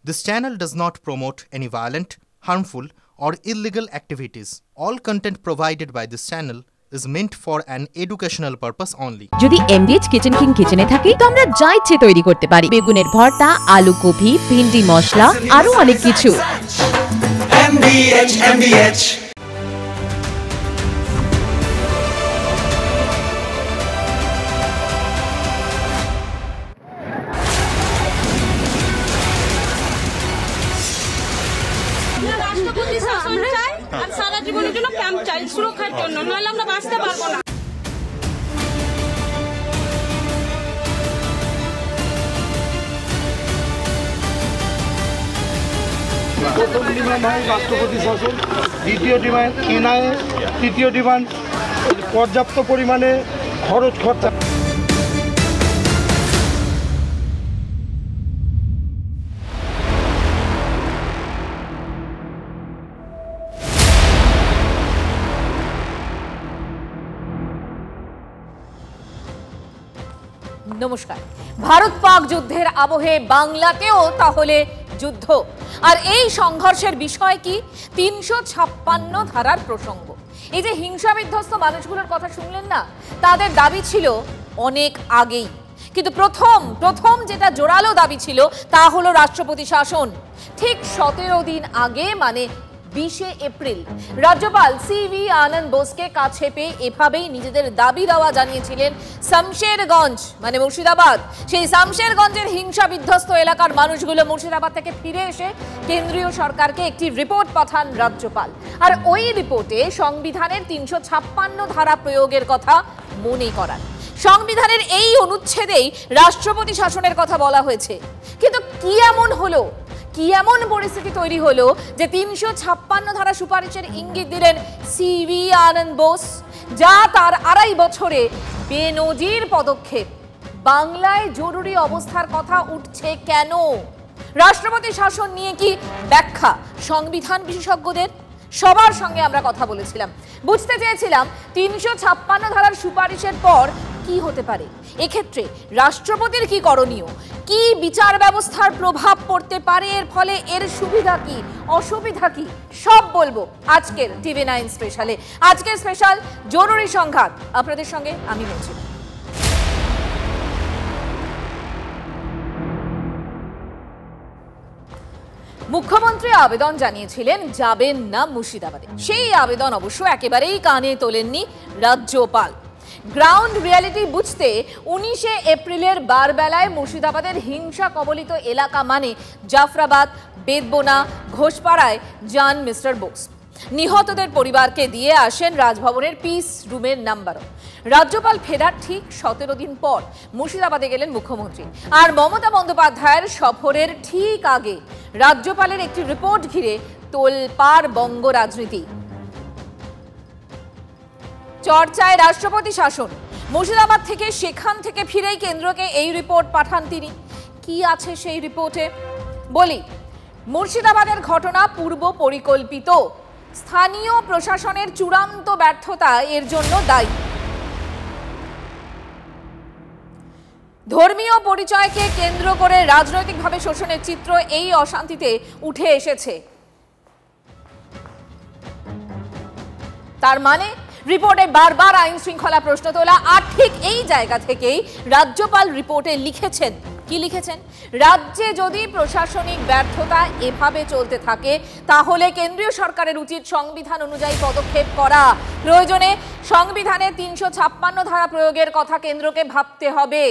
This channel does not promote any violent, harmful, or illegal activities. All content provided by this channel is meant for an educational purpose only. যদি এমবিএচ kitchen king কিচেনে থাকি তো আমরা যা ইচ্ছে তৈরি করতে পারি। বেগুনের ভর্তা, আলু কপি, ভিন্ডি মশলা, আরো অনেক কিছু। MBH রাষ্ট্রপতি শাসন চাই আর সারা জীবনের জন্য ক্যাম্প চাই সুরক্ষার জন্য, নাহলে আমরা বাঁচতে পারবো না। প্রথম ডিমান্ড হয় রাষ্ট্রপতি শাসন, দ্বিতীয় ডিমান্ড এনআইএ, তৃতীয় ডিমান্ড পর্যাপ্ত পরিমাণে খরচা। নমস্কার। ভারত পাক যুদ্ধের আবহে বাংলাতেও তাহলে যুদ্ধ, আর এই সংঘর্ষের বিষয় কি? ৩৫৬ ধারার প্রসঙ্গ। এই যে হিংসা বিধ্বস্ত মানুষগুলোর কথা শুনলেন না, তাদের দাবি ছিল অনেক আগেই, কিন্তু প্রথম যেটা জোরালো দাবি ছিল তা হলো রাষ্ট্রপতি শাসন। ঠিক ১৭ দিন আগে, মানে ২০ এপ্রিল, রাজ্যপাল সিভি আনন্দ বোসকে কাছে পেয়ে এভাবেই নিজেদের দাবি দাওয়া জানিয়েছিলেন শামশেরগঞ্জ, মানে মুর্শিদাবাদ। সেই শামশেরগঞ্জের হিংসা বিধ্বস্ত এলাকার মানুষগুলো মুর্শিদাবাদ থেকে ফিরে এসে কেন্দ্রীয় সরকারকে একটি রিপোর্ট পাঠান রাজ্যপাল, আর ওই রিপোর্টে সংবিধানের ৩৫৬ ধারা প্রয়োগের কথা মনে করান। সংবিধানের এই অনুচ্ছেদেই রাষ্ট্রপতি শাসনের কথা বলা হয়েছে। কিন্তু কি এমন হলো, কি এমন পরিস্থিতি তৈরি হলো যে ৩৫৬ ধারা সুপারিশের ইঙ্গিত দিলেন সিভি আনন্দ বোস, যা তার ২.৫ বছরে বেনজির পদক্ষেপ? বাংলায় জরুরি অবস্থার কথা উঠছে কেন? রাষ্ট্রপতি শাসন নিয়ে কি ব্যাখ্যা সংবিধান বিশেষজ্ঞদের? সবার সঙ্গে আমরা কথা বলেছিলাম, বুঝতে চেয়েছিলাম ৩৫৬ ধারার সুপারিশের পর কি হতে পারে, এক্ষেত্রে রাষ্ট্রপতির কি করণীয়, কি বিচার ব্যবস্থার প্রভাব পড়তে পারে এর ফলে, এর সুবিধা কি অসুবিধা কি, সব বলবো আজকের TV9 স্পেশালে। আজকের স্পেশাল জরুরি সংঘাত, আপনাদের সঙ্গে আমি বলছি। মুখ্যমন্ত্রী আবেদন জানিয়েছিলেন যাবেন না মুর্শিদাবাদে। সেই আবেদন অবশ্য একেবারেই কানে তোলেননি রাজ্যপাল। গ্রাউন্ড রিয়ালিটি বুঝতে 19 এপ্রিলের বারবেলায় মুর্শিদাবাদের হিংসা কবলিত এলাকা মানে জাফরাবাদ, বেদবোনা, ঘোষপাড়ায় যান মিস্টার বোস। নিহতদের পরিবারকে দিয়ে আসেন রাজভবনের পিস রুমের নাম্বারও। রাজ্যপাল ফেরার ঠিক 17 দিন পর মুর্শিদাবাদে গেলেন মুখ্যমন্ত্রী, আর মমতা বন্দ্যোপাধ্যায়ের সফরের ঠিক আগে রাজ্যপালের একটি রিপোর্ট ঘিরে তোলপাড় বঙ্গ রাজনীতি। চর্চায় রাষ্ট্রপতি শাসন। মুর্শিদাবাদ থেকে, সেখান থেকে ফিরেই কেন্দ্রকে এই রিপোর্ট পাঠান তিনি। কি আছে সেই রিপোর্টে? বলি, মুর্শিদাবাদের ঘটনা পূর্ব পরিকল্পিত, স্থানীয় প্রশাসনের চূড়ান্ত ব্যর্থতা এর জন্য দায়ী। ধর্মীয় পরিচয়কে কেন্দ্র করে রাজনৈতিকভাবে শোষণের চিত্র এই অশান্তিতে উঠে এসেছে। তার মানে রিপোর্টে বারবার আইন শৃঙ্খলা প্রশ্ন তোলা, আর ঠিক এই জায়গা থেকেই রাজ্যপাল রিপোর্টে লিখেছেন, কি লিখেছেন? রাজ্যে যদি প্রশাসনিক ব্যর্থতা এভাবে চলতে থাকে তাহলে কেন্দ্রীয় সরকারের উচিত সংবিধান অনুযায়ী পদক্ষেপ করা। প্রয়োজনে সংবিধানের ৩৫৬ ধারা প্রয়োগের কথা কেন্দ্রকে ভাবতে হবে।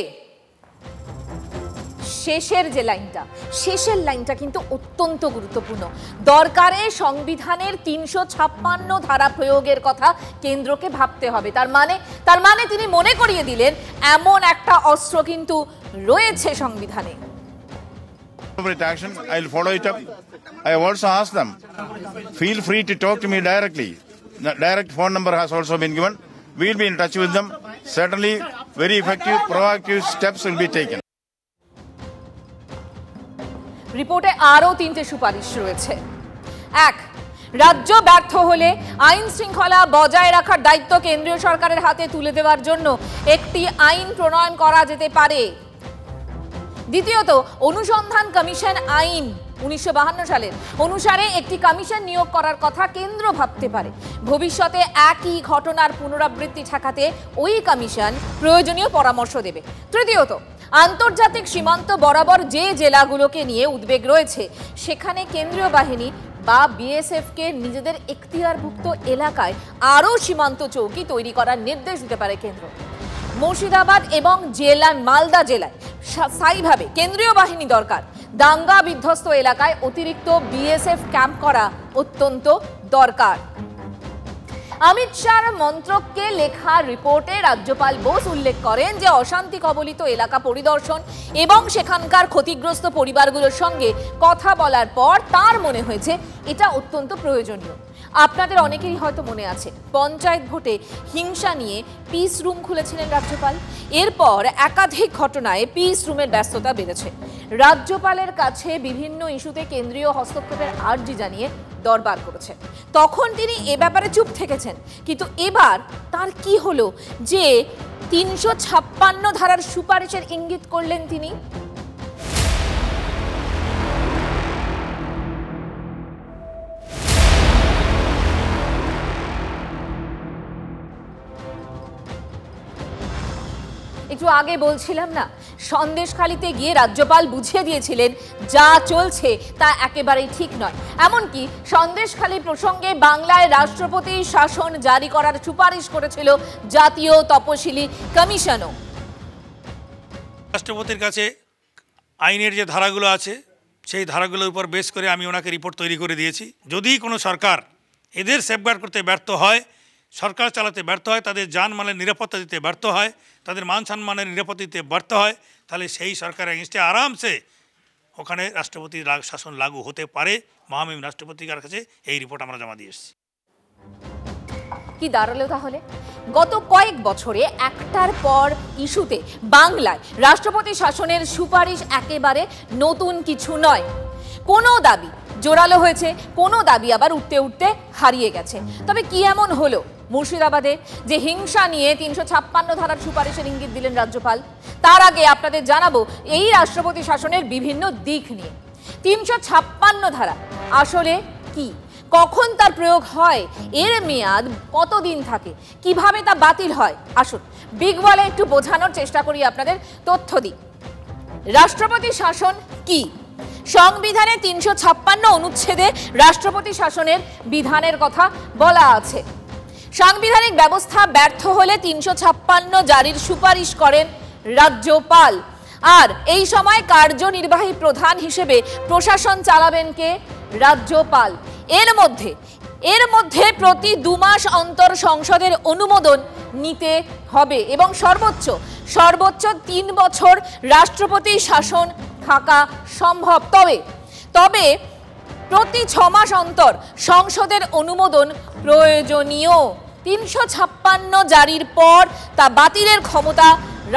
শেষের লাইনটা কিন্তু অত্যন্ত গুরুত্বপূর্ণ। দরকারে সংবিধানের ৩৫৬ ধারা প্রয়োগের কথা কেন্দ্রকে ভাবতে হবে। তার মানে তিনি মনে করিয়ে দিলেন এমন একটা অস্ত্র কিন্তু রয়েছে সংবিধানে। I will follow it up. I have also asked them, feel free to talk to me directly. The direct phone number has also been given. We will be in touch with them. Certainly, very effective, proactive steps will be taken. রিপোর্টে আরও 3টে সুপারিশ রয়েছে। 1, রাজ্য ব্যর্থ হলে আইন শৃঙ্খলা বজায় রাখার দায়িত্ব কেন্দ্রীয় সরকারের হাতে তুলে দেওয়ার জন্য একটি আইন প্রণয়ন করা যেতে পারে। দ্বিতীয়ত, অনুসন্ধান কমিশন আইন 1952 সালের অনুসারে একটি কমিশন নিয়োগ করার কথা কেন্দ্র ভাবতে পারে। ভবিষ্যতে একই ঘটনার পুনরাবৃত্তি ঠেকাতে ওই কমিশন প্রয়োজনীয় পরামর্শ দেবে। তৃতীয়ত, আন্তর্জাতিক সীমান্ত বরাবর যে জেলাগুলোকে নিয়ে উদ্বেগ রয়েছে সেখানে কেন্দ্রীয় বাহিনী বা বিএসএফকে নিজেদের এখতিয়ারভুক্ত এলাকায় আরও সীমান্ত চৌকি তৈরি করার নির্দেশ দিতে পারে কেন্দ্র। মুর্শিদাবাদ এবং মালদা জেলায় স্থায়ীভাবে কেন্দ্রীয় বাহিনী দরকার। দাঙ্গা বিধ্বস্ত এলাকায় অতিরিক্ত বিএসএফ ক্যাম্প করা অত্যন্ত দরকার। অমিত শাহর মন্ত্রককে লেখা রিপোর্টে রাজ্যপাল বোস উল্লেখ করেন যে অশান্তি কবলিত এলাকা পরিদর্শন এবং সেখানকার ক্ষতিগ্রস্ত পরিবারগুলোর সঙ্গে কথা বলার পর তার মনে হয়েছে এটা অত্যন্ত প্রয়োজনীয়। আপনাদের অনেকেরই হয়তো মনে আছে পঞ্চায়েত ভোটে হিংসা নিয়ে পিস রুম খুলেছিলেন রাজ্যপাল। এরপর একাধিক ঘটনায় পিস রুমের ব্যস্ততা বেড়েছে। রাজ্যপালের কাছে বিভিন্ন ইস্যুতে কেন্দ্রীয় হস্তক্ষেপের আর্জি জানিয়ে দরবার করেছে। তখন তিনি এ ব্যাপারে চুপ থেকেছেন, কিন্তু এবার তার কি হলো যে 356 ধারার সুপারিশের ইঙ্গিত করলেন তিনি। একটু আগে বলছিলাম না, সন্দেশখালিতে গিয়ে রাজ্যপাল বুঝিয়ে দিয়েছিলেন যা চলছে তা একেবারেই ঠিক নয়। এমনকি সন্দেশখালি প্রসঙ্গে বাংলায় রাষ্ট্রপতি শাসন জারি করার সুপারিশ করেছিল জাতীয় তপশিলি কমিশনও। রাষ্ট্রপতির কাছে আইনের যে ধারাগুলো আছে সেই ধারাগুলোর উপর বেস করে আমি ওনাকে রিপোর্ট তৈরি করে দিয়েছি। যদি কোনো সরকার এদের সেফগার্ড করতে ব্যর্থ হয়, সরকার চালাতে ব্যর্থ হয়, তাদের জানমালের নিরাপত্তা দিতে ব্যর্থ হয়, তাদের মান সম্মানের নিরাপত্তা দিতে ব্যর্থ হয়, তাহলে সেই সরকারের এগেনস্টে আরামসে ওখানে রাষ্ট্রপতির শাসন লাগু হতে পারে। মহামহিম রাষ্ট্রপতির কাছে এই রিপোর্ট আমরা জমা দিয়ে এসেছি। কি দাঁড়ালো তাহলে? গত কয়েক বছরে একটার পর ইস্যুতে বাংলায় রাষ্ট্রপতি শাসনের সুপারিশ একেবারে নতুন কিছু নয়। কোনো দাবি জোরালো হয়েছে, কোনো দাবি আবার উঠতে উঠতে হারিয়ে গেছে। তবে কি এমন হলো মুর্শিদাবাদে যে হিংসা নিয়ে 356 ধারার সুপারিশের ইঙ্গিত দিলেন রাজ্যপাল? তার আগে আপনাদের জানাবো এই রাষ্ট্রপতি শাসনের বিভিন্ন দিক নিয়ে। 356 ধারা আসলে কি, কখন তার প্রয়োগ হয়, এর মেয়াদ কতদিন থাকে, কিভাবে তা বাতিল হয়, আসুন বিগ বলে একটু বোঝানোর চেষ্টা করি, আপনাদের তথ্য দিই। রাষ্ট্রপতি শাসন কি? সংবিধানে 356 অনুচ্ছেদে রাষ্ট্রপতি শাসনের বিধানের কথা বলা আছে। সাংবিধানিক ব্যবস্থা ব্যর্থ হলে 356 জারির সুপারিশ করেন রাজ্যপাল। আর এই সময় কার্যনির্বাহী প্রধান হিসেবে প্রশাসন চালাবেন কে? রাজ্যপাল। এর মধ্যে প্রতি 2 মাস অন্তর সংসদের অনুমোদন নিতে হবে এবং সর্বোচ্চ 3 বছর রাষ্ট্রপতি শাসন থাকা সম্ভব। তবে প্রতি 6 মাস অন্তর সংসদের অনুমোদন প্রয়োজনীয়। 356 জারির পর তা বাতিলের ক্ষমতা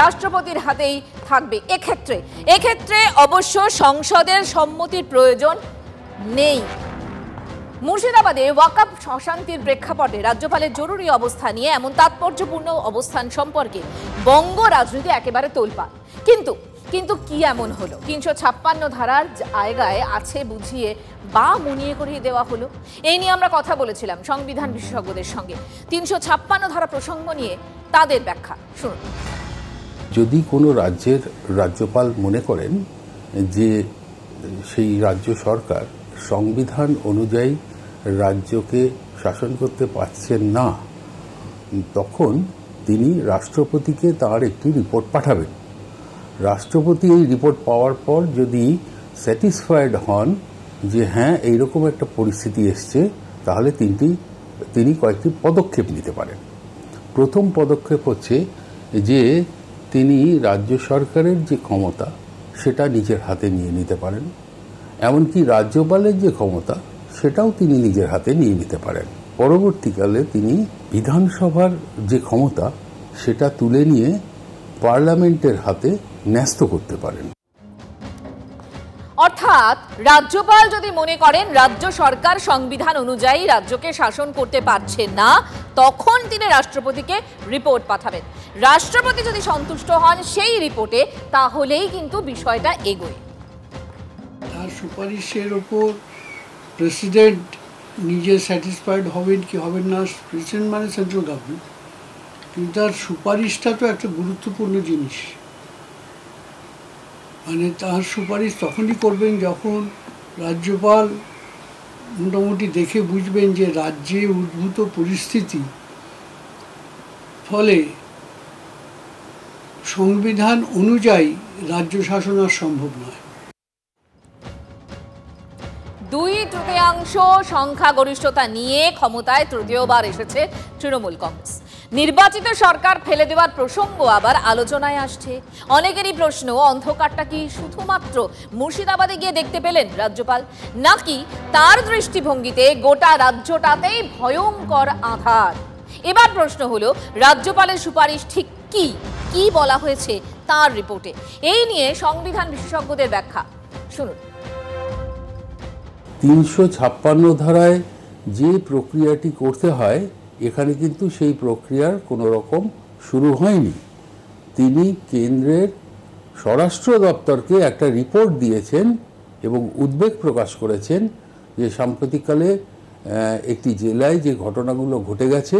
রাষ্ট্রপতির হাতেই থাকবে। এক্ষেত্রে অবশ্য সংসদের সম্মতির প্রয়োজন নেই। মুর্শিদাবাদে ওয়াকফ অশান্তির প্রেক্ষাপটে রাজ্যপালের জরুরি অবস্থা নিয়ে এমন তাৎপর্যপূর্ণ অবস্থান সম্পর্কে বঙ্গ রাজনীতি একেবারে তোলপাড়। কিন্তু কি এমন হলো 356 ধারার জায়গায় আছে বুঝিয়ে বা মনিয়ে করিয়ে দেওয়া হলো? এই নিয়ে আমরা কথা বলেছিলাম সংবিধান বিশেষজ্ঞদের সঙ্গে। 356 ধারা প্রসঙ্গ নিয়ে তাদের ব্যাখ্যা শুনুন। যদি কোনো রাজ্যের রাজ্যপাল মনে করেন যে সেই রাজ্য সরকার সংবিধান অনুযায়ী রাজ্যকে শাসন করতে পারছেন না, তখন তিনি রাষ্ট্রপতিকে তার একটি রিপোর্ট পাঠাবেন। রাষ্ট্রপতি এই রিপোর্ট পাওয়ার পর যদি স্যাটিসফাইড হন যে হ্যাঁ এইরকম একটা পরিস্থিতি এসছে, তাহলে তিনি কয়েকটি পদক্ষেপ নিতে পারেন। প্রথম পদক্ষেপ হচ্ছে যে তিনি রাজ্য সরকারের যে ক্ষমতা সেটা নিজের হাতে নিয়ে নিতে পারেন। এমনকি রাজ্যপালের যে ক্ষমতা সেটাও তিনি নিজের হাতে নিয়ে নিতে পারেন। পরবর্তীকালে তিনি বিধানসভার যে ক্ষমতা সেটা তুলে নিয়ে পার্লামেন্টের হাতে ন্যস্ত করতে পারেন। অর্থাৎ রাজ্যপাল যদি মনে করেন রাজ্য সরকার সংবিধান অনুযায়ী রাজ্যকে শাসন করতে পারছে না, তখন তিনি রাষ্ট্রপতিকে রিপোর্ট পাঠাবেন। রাষ্ট্রপতি যদি সন্তুষ্ট হন সেই রিপোর্টে, তাহলেই কিন্তু বিষয়টা এগোয়। তার সুপারিশের ওপর প্রেসিডেন্ট নিজে স্যাটিসফাইড হবেন কি হবেন না, প্রেসিডেন্ট মানে সেন্ট্রাল গভর্নমেন্ট, কিন্তু তার সুপারিশটা তো একটা গুরুত্বপূর্ণ জিনিস। মানে তার সুপারিশ তখনই করবেন যখন রাজ্যপাল মোটামুটি দেখে বুঝবেন যে রাজ্যে উদ্ভূত পরিস্থিতি ফলে সংবিধান অনুযায়ী রাজ্য শাসন আর সম্ভব নয়। 2/3 সংখ্যাগরিষ্ঠতা নিয়ে ক্ষমতায় তৃতীয়বার এসেছে তৃণমূল কংগ্রেস। নির্বাচিত সরকার ফেলে দেওয়ার প্রসঙ্গ আবার আলোচনায় আসছে। অনেকেরই প্রশ্ন, অন্ধকারটা কি শুধুমাত্র মুর্শিদাবাদে গিয়ে দেখতে পেলেন রাজ্যপাল, নাকি তার দৃষ্টিভঙ্গিতে গোটা রাজ্যটাতেই ভয়ঙ্কর আঁধার? এবার প্রশ্ন হলো, রাজ্যপালের সুপারিশ ঠিক কি কি বলা হয়েছে তার রিপোর্টে? এই নিয়ে সংবিধান বিশেষজ্ঞদের ব্যাখ্যা শুনুন। 356 ধারায় যে প্রক্রিয়াটি করতে হয়, এখানে কিন্তু সেই প্রক্রিয়ার কোনো রকম শুরু হয়নি। তিনি কেন্দ্রের স্বরাষ্ট্র দপ্তরকে একটা রিপোর্ট দিয়েছেন এবং উদ্বেগ প্রকাশ করেছেন যে সাম্প্রতিককালে একটি জেলায় যে ঘটনাগুলো ঘটে গেছে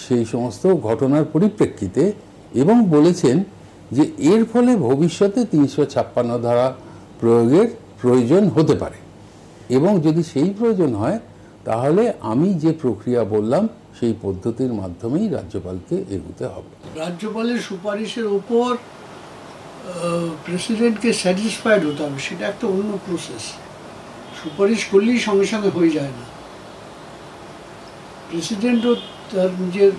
সেই সমস্ত ঘটনার পরিপ্রেক্ষিতে, এবং বলেছেন যে এর ফলে ভবিষ্যতে 356 ধারা প্রয়োগের প্রয়োজন হতে পারে, এবং যদি সেই প্রয়োজন হয় তাহলে আমি যে প্রক্রিয়া বললাম সেই পদ্ধতির মাধ্যমেই রাজ্যপালকে এগোতে হবে। রাজ্যপালের সুপারিশের ওপর প্রেসিডেন্টকে স্যাটিসফাইড হতে হবে, সেটা একটা অন্য প্রসেস। সুপারিশ করলেই সঙ্গে সঙ্গে হয়ে যায় না। প্রেসিডেন্টও তার নিজের,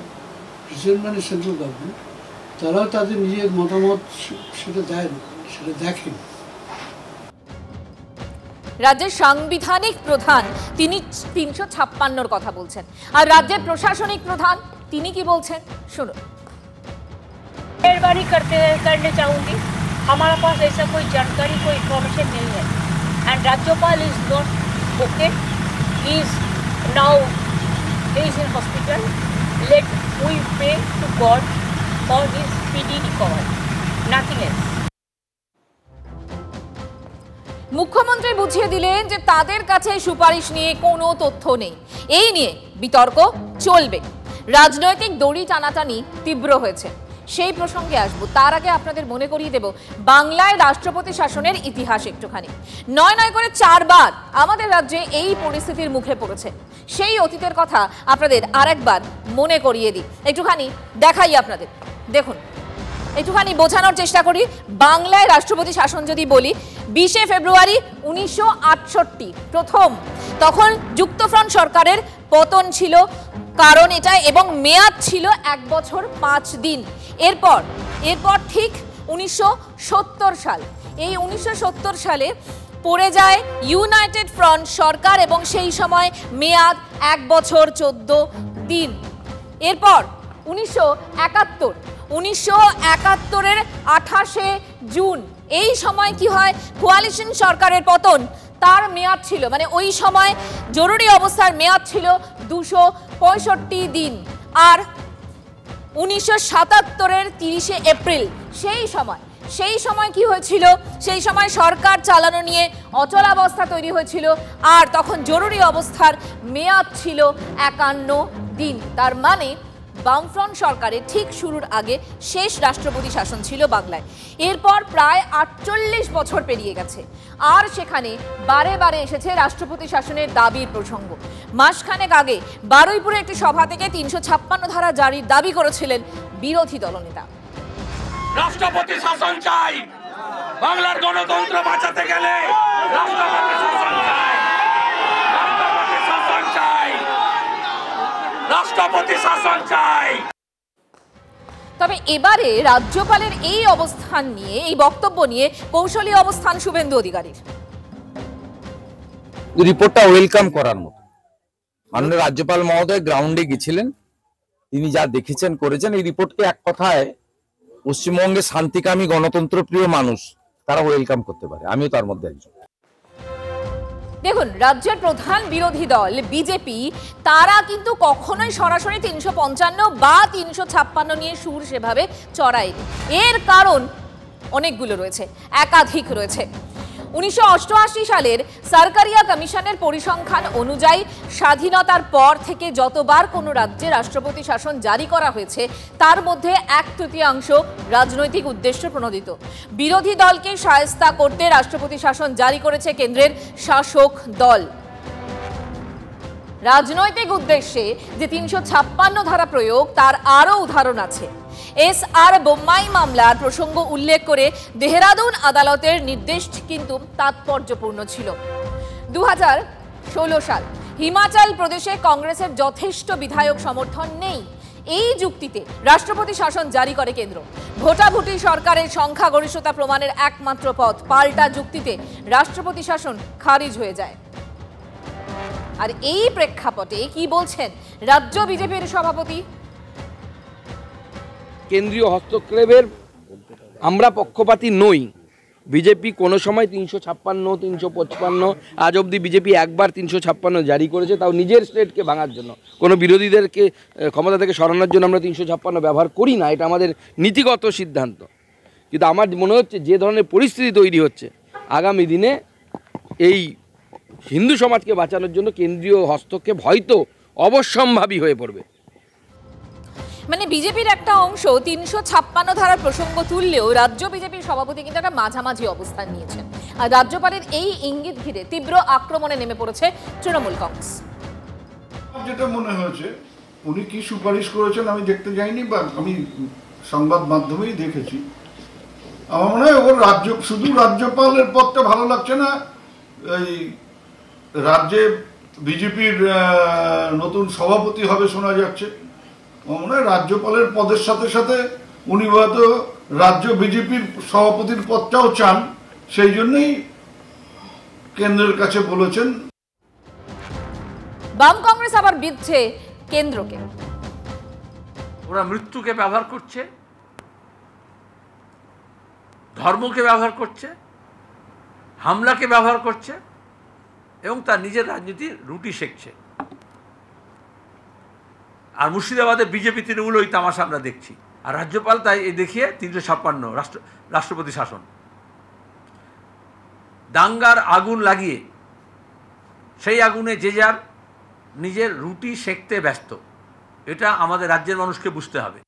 প্রেসিডেন্ট মানে সেন্ট্রাল গভর্নমেন্ট, তারাও তাদের নিজের মতামত সেটা দেন, সেটা দেখেন। রাজ্যের সাংবিধানিক প্রধান তিনি 356 কথা বলছেন, আর রাজ্যের প্রশাসনিক প্রধান তিনি কি বলছেন শুনুন। मेहरबानी करने चाहूँगी, हमारे पास ऐसा कोई जानकारी, कोई इन्फॉर्मेशन नहीं है, and rajyapal is not okay, is now is in hospital, let we pray to God for his speedy recovery, nothing else. মুখ্যমন্ত্রী বুঝিয়ে দিলেন যে তাদের কাছে সুপারিশ নিয়ে কোনো তথ্য নেই। এই নিয়ে বিতর্ক চলবে, রাজনৈতিক দড়ি টানাটানি তীব্র হয়েছে। সেই প্রসঙ্গে আসবো, তার আগে আপনাদের মনে করিয়ে দেব বাংলায় রাষ্ট্রপতি শাসনের ইতিহাস একটুখানি। নয় করে 4 বার আমাদের রাজ্যে এই পরিস্থিতির মুখে পড়েছে। সেই অতীতের কথা আপনাদের আরেকবার মনে করিয়ে দিই, একটুখানি দেখাই আপনাদের। দেখুন, একটুখানি বোঝানোর চেষ্টা করি। বাংলায় রাষ্ট্রপতি শাসন যদি বলি, 20 ফেব্রুয়ারি 1968 প্রথম, তখন যুক্তফ্রন্ট সরকারের পতন ছিল কারণ এটা, এবং মেয়াদ ছিল 1 বছর 5 দিন। এরপর ঠিক 1970 সাল, এই 1970 সালে পড়ে যায় ইউনাইটেড ফ্রন্ট সরকার, এবং সেই সময় মেয়াদ 1 বছর 14 দিন। এরপর 1971-এর 28 জুন, এই সময় কি হয়, কোয়ালিশন সরকারের পতন, তার মেয়াদ ছিল, মানে ওই সময় জরুরি অবস্থার মেয়াদ ছিল 265 দিন। আর 1977-এর 30 এপ্রিল, সেই সময় কি হয়েছিল, সেই সময় সরকার চালানো নিয়ে অচলাবস্থা তৈরি হয়েছিল, আর তখন জরুরি অবস্থার মেয়াদ ছিল 51 দিন। তার মানে বামফ্রন্ট সরকারের ঠিক শুরুর আগে শেষ রাষ্ট্রপতি শাসন ছিল বাংলায়। এরপর প্রায় 48 বছর পেরিয়ে গেছে, আর সেখানে বারে বারে এসেছে রাষ্ট্রপতি শাসনের দাবির প্রসঙ্গ। মাসখানেক আগে বারুইপুরে একটি সভা থেকে 356 ধারা জারির দাবি করেছিলেন বিরোধী দলনেতা। রাষ্ট্রপতি শাসন চাই, বাংলার গণতন্ত্র বাঁচাতে গেলে রাষ্ট্রপতি শাসন চাই, রাষ্ট্রপতি শাসন চাই, রাষ্ট্রপতি শাসন চাই। তবে এবারে রাজ্যপালের এই অবস্থান নিয়ে, এই বক্তব্য নিয়ে কৌশলী অবস্থান শুভেন্দু অধিকারীর। রিপোর্টটা ওয়েলকাম করার মতো। মাননীয় রাজ্যপাল মহোদয় গ্রাউন্ডে গেছিলেন, তিনি যা দেখেছেন করেছেন, এই রিপোর্টকে এক কথায় পশ্চিমবঙ্গে শান্তিকামী গণতন্ত্র প্রিয় মানুষ তারা ওয়েলকাম করতে পারে, আমিও তার মধ্যে একজন। দেখুন, রাজ্যের প্রধান বিরোধী দল বিজেপি, তারা কিন্তু কখনোই সরাসরি 355 বা 356 নিয়ে সুর সেভাবে চড়ায়নি। এর কারণ অনেকগুলো রয়েছে, একাধিক রয়েছে। 1988 সালের সরকারিয়া কমিশনের পরিসংখ্যান অনুযায়ী স্বাধীনতার পর থেকে যতবার কোনো রাজ্যে রাষ্ট্রপতি শাসন জারি করা হয়েছে তার মধ্যে 1/3 রাজনৈতিক উদ্দেশ্য প্রণোদিত। বিরোধী দলকে শায়েস্তা করতে রাষ্ট্রপতি শাসন জারি করেছে কেন্দ্রের শাসক দল। রাজনৈতিক উদ্দেশ্যে যে 356 ধারা প্রয়োগ তার আরও উদাহরণ আছে। এস.আর. বোম্মাই মামলার প্রসঙ্গ উল্লেখ করে দেহরাদুন আদালতের নির্দেশ কিন্তু তাৎপর্যপূর্ণ ছিল। 2016 সাল হিমাচল প্রদেশে কংগ্রেসের যথেষ্ট বিধায়ক সমর্থন নেই, এই যুক্তিতে রাষ্ট্রপতি শাসন জারি করে কেন্দ্র। ভোটাভুটি সরকারের সংখ্যাগরিষ্ঠতা প্রমাণের একমাত্র পথ, পাল্টা যুক্তিতে রাষ্ট্রপতি শাসন খারিজ হয়ে যায়। আর এই প্রেক্ষাপটে কি বলছেন রাজ্য বিজেপির সভাপতি? কেন্দ্রীয় হস্তক্ষেপের আমরা পক্ষপাতী নই। বিজেপি কোনো সময় 356, 355, আজ অবধি বিজেপি একবার 356 জারি করেছে, তাও নিজের স্টেটকে ভাঙার জন্য। কোনো বিরোধীদেরকে ক্ষমতা থেকে সরানোর জন্য আমরা 356 ব্যবহার করি না, এটা আমাদের নীতিগত সিদ্ধান্ত। কিন্তু আমার মনে হচ্ছে যে ধরনের পরিস্থিতি তৈরি হচ্ছে আগামী দিনে এই হিন্দু সমাজকে বাঁচানোর জন্য কেন্দ্রীয় হস্তক্ষেপ হয়তো অবশ্যম্ভাবী হয়ে পড়বে। মানে বিজেপির একটা অংশ 356 ধারার প্রসঙ্গ তুললেও রাজ্য বিজেপির সভাপতি কিন্তু একটা মাঝামাঝি অবস্থান নিয়েছেন। আর রাজ্যপালের এই ইঙ্গিত ঘিরে তীব্র আক্রমণে নেমে পড়েছে তৃণমূল কংগ্রেস। যেটা মনে হয়েছে উনি কি সুপারিশ করেছেন আমি দেখতে যাইনি, বা আমি সংবাদ মাধ্যমেই দেখেছি। আমার মনে হয় ওর শুধু রাজ্যপালের পদটা ভালো লাগছে না, এই রাজ্যে বিজেপির নতুন সভাপতি হবে শোনা যাচ্ছে। আমার মনে হয় রাজ্যপালের পদের সাথে সাথে উনি হয়তো রাজ্য বিজেপির সভাপতির পদটাও চান, সেই জন্যই কেন্দ্রের কাছে বলেছেন। বাম কংগ্রেস আবার বিধছে কেন্দ্রকে। ওরা মৃত্যুকে ব্যবহার করছে, ধর্মকে ব্যবহার করছে, হামলাকে ব্যবহার করছে এবং তার নিজের রাজনীতির রুটি শেখছে। আর মুর্শিদাবাদে বিজেপি তৃণমূল ওই তামাশা আমরা দেখছি। আর রাজ্যপাল তাই দেখিয়ে 356 রাষ্ট্রপতি শাসন, দাঙ্গার আগুন লাগিয়ে সেই আগুনে যে যার নিজের রুটি সেঁকতে ব্যস্ত। এটা আমাদের রাজ্যের মানুষকে বুঝতে হবে।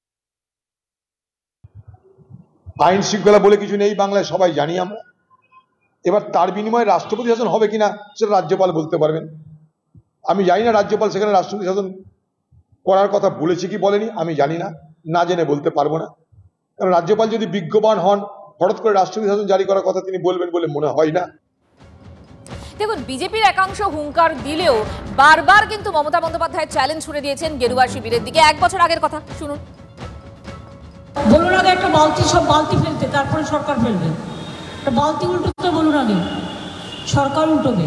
আইন শৃঙ্খলা বলে কিছু নেই বাংলায়, সবাই জানি আমরা। এবার তার বিনিময়ে রাষ্ট্রপতি শাসন হবে কিনা সেটা রাজ্যপাল বলতে পারবেন। আমি জানি না রাজ্যপাল সেখানে রাষ্ট্রপতি শাসন করার কথা বলেছে কি বলেনি, আমি জানি না, না জেনে বলতে পারবো না। কারণ রাজ্যপাল যদি বিজ্ঞবান হন হঠাৎ করে রাষ্ট্রপতি শাসন জারি করার কথা তিনি বলবেন বলে মনে হয় না। দেখুন, বিজেপির একাংশ হুঙ্কার দিলেও বারবার কিন্তু মমতা বন্দ্যোপাধ্যায় চ্যালেঞ্জ ছুড়ে দিয়েছেন গেরুয়া শিবিরের দিকে। 1 বছর আগের কথা শুনুন। বলুন আগে একটা বালতি ফেলতে, তারপরে সরকার ফেলবে। একটা বালতি উল্টোতে বলুন আগে, সরকার উল্টোবে।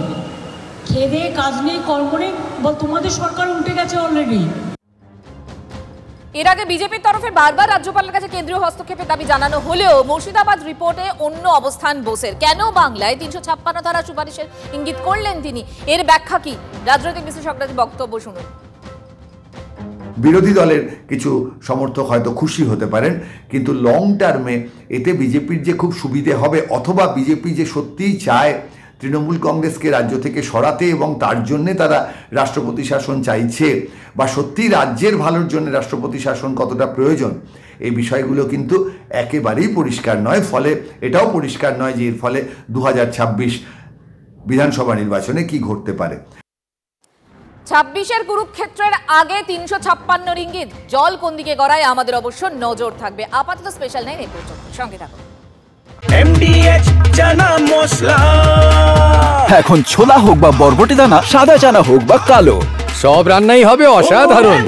খেদে কাজ নেই, কর্ম নেই, বল তোমাদের সরকার উল্টে গেছে অলরেডি। এর আগে বিজেপির তরফে বারবার রাজ্যপালের কাছে কেন্দ্রীয় হস্তক্ষেপের দাবি জানানো হলেও মুর্শিদাবাদ রিপোর্টে অন্য অবস্থান বোসের। কেন বাংলায় 356 ধারা সুপারিশের ইঙ্গিত করলেন তিনি, এর ব্যাখ্যা কি? রাজনৈতিক বিশ্লেষকদের বক্তব্য শুনুন। বিরোধী দলের কিছু সমর্থক হয়তো খুশি হতে পারেন, কিন্তু লং টার্মে এতে বিজেপির যে খুব সুবিধে হবে, অথবা বিজেপি যে সত্যিই চায় তৃণমূল কংগ্রেসকে রাজ্য থেকে সরাতে এবং তার জন্যে তারা রাষ্ট্রপতি শাসন চাইছে, বা সত্যিই রাজ্যের ভালোর জন্য রাষ্ট্রপতি শাসন কতটা প্রয়োজন, এই বিষয়গুলো কিন্তু একেবারেই পরিষ্কার নয়। ফলে এটাও পরিষ্কার নয় যে এর ফলে 2026 বিধানসভা নির্বাচনে কি ঘটতে পারে। 26-এর কুরুক্ষেত্রের আগে 356 ইঙ্গিত জল কোন দিকে গড়ায় আমাদের অবশ্য নজর থাকবে। আপাতত স্পেশাল 9 এই পর্যন্ত, সঙ্গে থাকুন। MDH চানা মশলা। এখন ছোলা হোক বা বরবটি দানা, সাদা চানা হোক বা কালো, সব রান্নাই হবে অসাধারণ।